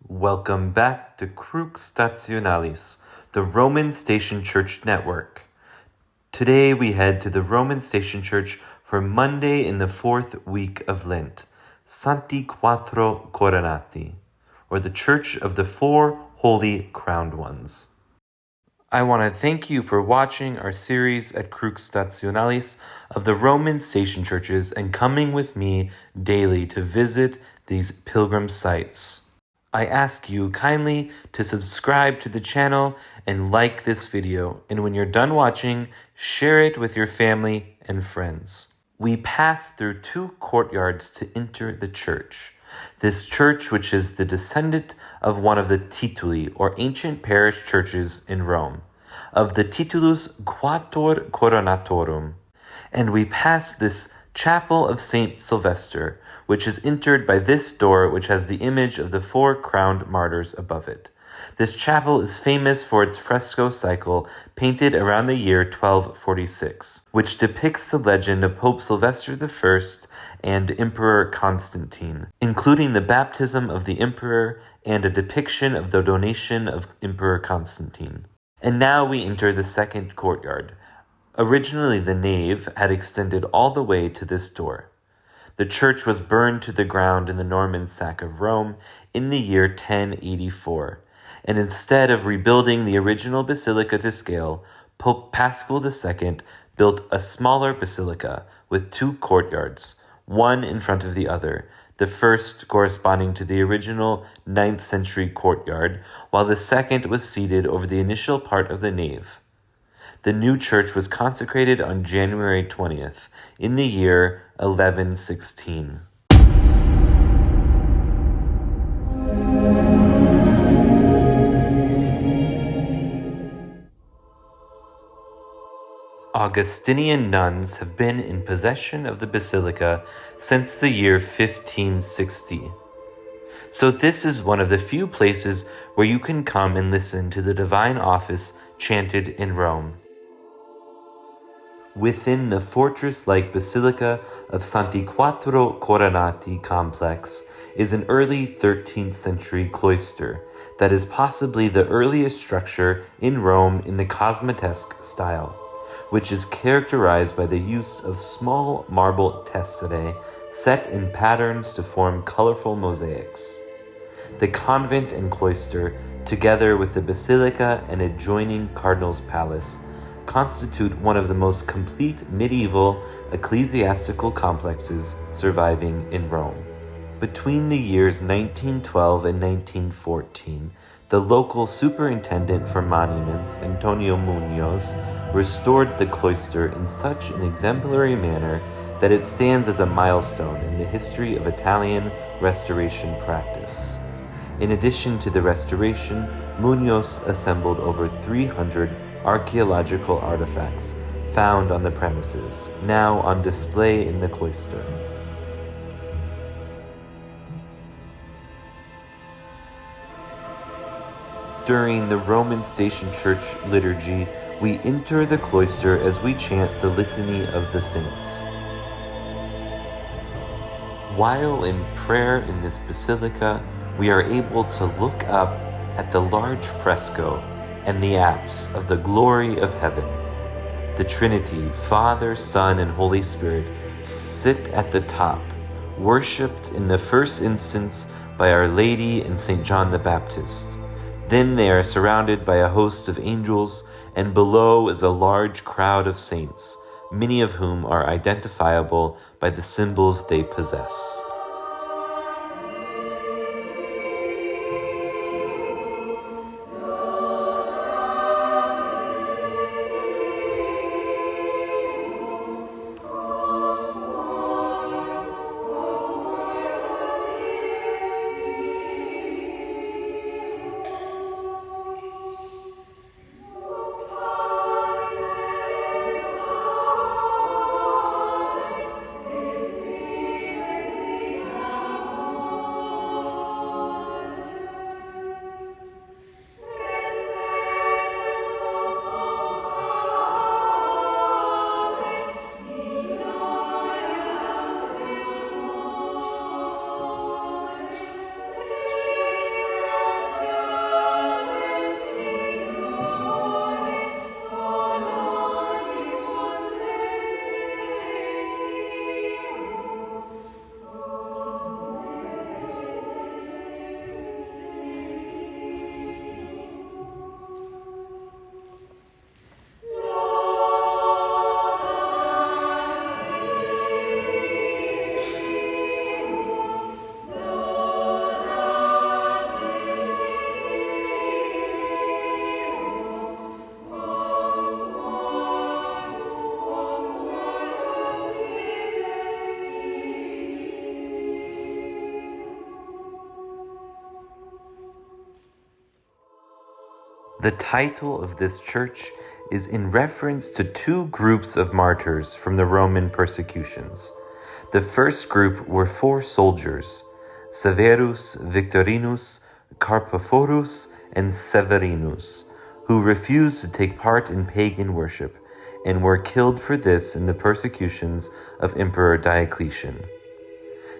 Welcome back to Crux Stationalis, the Roman Station Church Network. Today we head to the Roman Station Church for Monday in the 4th week of Lent, Santi Quattro Coronati, or the Church of the Four Holy Crowned Ones. I want to thank you for watching our series at Crux Stationalis of the Roman Station Churches and coming with me daily to visit these pilgrim sites. I ask you kindly to subscribe to the channel and like this video, and when you're done watching, share it with your family and friends. We pass through 2 courtyards to enter the church. This church, which is the descendant of one of the tituli, or ancient parish churches in Rome, of the titulus Quattro Coronatorum. And we pass this chapel of Saint Sylvester, which is entered by this door, which has the image of the 4 crowned martyrs above it. This chapel is famous for its fresco cycle painted around the year 1246, which depicts the legend of Pope Sylvester I and Emperor Constantine, including the baptism of the emperor and a depiction of the donation of Emperor Constantine. And now we enter the 2nd courtyard. Originally, the nave had extended all the way to this door. The church was burned to the ground in the Norman sack of Rome in the year 1084, and instead of rebuilding the original basilica to scale, Pope Paschal II built a smaller basilica with 2 courtyards, one in front of the other, the first corresponding to the original 9th century courtyard, while the second was seated over the initial part of the nave. The new church was consecrated on January 20th, in the year 1116. Augustinian nuns have been in possession of the basilica since the year 1560. So this is one of the few places where you can come and listen to the divine office chanted in Rome. Within the fortress-like Basilica of Santi Quattro Coronati complex is an early 13th century cloister that is possibly the earliest structure in Rome in the Cosmatesque style, which is characterized by the use of small marble tesserae set in patterns to form colorful mosaics. The convent and cloister, together with the basilica and adjoining cardinal's palace, constitute one of the most complete medieval ecclesiastical complexes surviving in Rome. Between the years 1912 and 1914, the local superintendent for monuments, Antonio Munoz, restored the cloister in such an exemplary manner that it stands as a milestone in the history of Italian restoration practice. In addition to the restoration, Munoz assembled over 300 archaeological artifacts found on the premises, now on display in the cloister. During the Roman Station Church liturgy, we enter the cloister as we chant the Litany of the Saints. While in prayer in this basilica, we are able to look up at the large fresco and the apse of the glory of heaven. The Trinity, Father, Son, and Holy Spirit, sit at the top, worshipped in the first instance by Our Lady and St. John the Baptist. Then they are surrounded by a host of angels, and below is a large crowd of saints, many of whom are identifiable by the symbols they possess. The title of this church is in reference to two groups of martyrs from the Roman persecutions. The first group were 4 soldiers, Severus, Victorinus, Carpophorus, and Severinus, who refused to take part in pagan worship and were killed for this in the persecutions of Emperor Diocletian.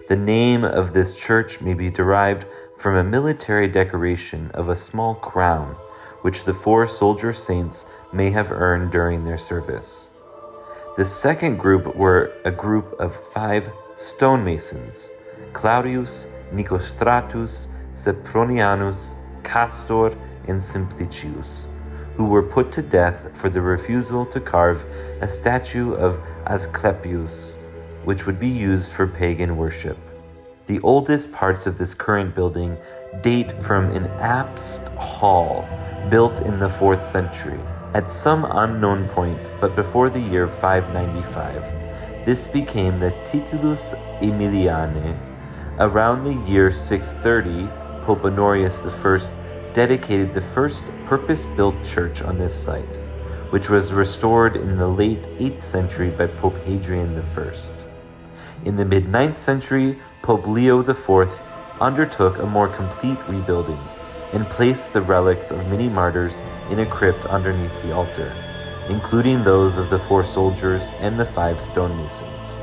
The name of this church may be derived from a military decoration of a small crown, which the 4 soldier saints may have earned during their service. The second group were a group of 5 stonemasons, Claudius, Nicostratus, Sempronianus, Castor, and Simplicius, who were put to death for the refusal to carve a statue of Asclepius, which would be used for pagan worship. The oldest parts of this current building date from an apsed hall built in the 4th century. At some unknown point, but before the year 595, this became the Titulus Aemilianae. Around the year 630, Pope Honorius I dedicated the first purpose-built church on this site, which was restored in the late 8th century by Pope Hadrian I. In the mid-9th century, Pope Leo IV undertook a more complete rebuilding and placed the relics of many martyrs in a crypt underneath the altar, including those of the 4 soldiers and the 5 stonemasons.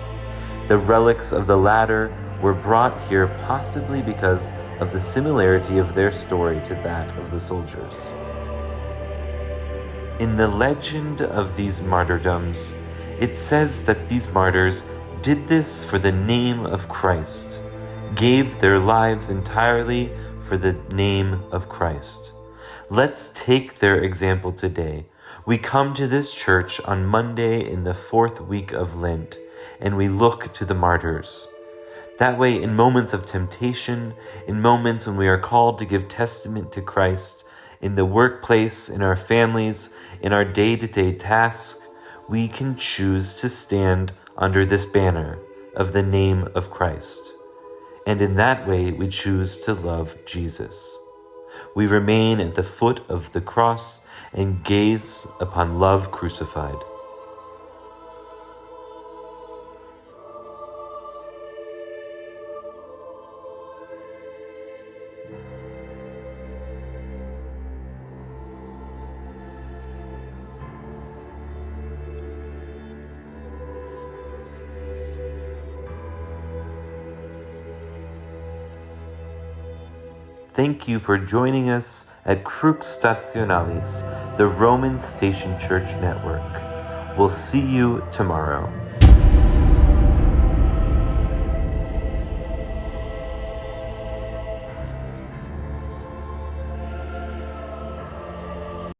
The relics of the latter were brought here possibly because of the similarity of their story to that of the soldiers. In the legend of these martyrdoms, it says that these martyrs did this for the name of Christ, gave their lives entirely for the name of Christ. Let's take their example today. We come to this church on Monday in the 4th week of Lent, and we look to the martyrs. That way, in moments of temptation, in moments when we are called to give testament to Christ, in the workplace, in our families, in our day-to-day tasks, we can choose to stand under this banner of the name of Christ. And in that way, we choose to love Jesus. We remain at the foot of the cross and gaze upon love crucified. Thank you for joining us at Crux Stationalis, the Roman Station Church Network. We'll see you tomorrow.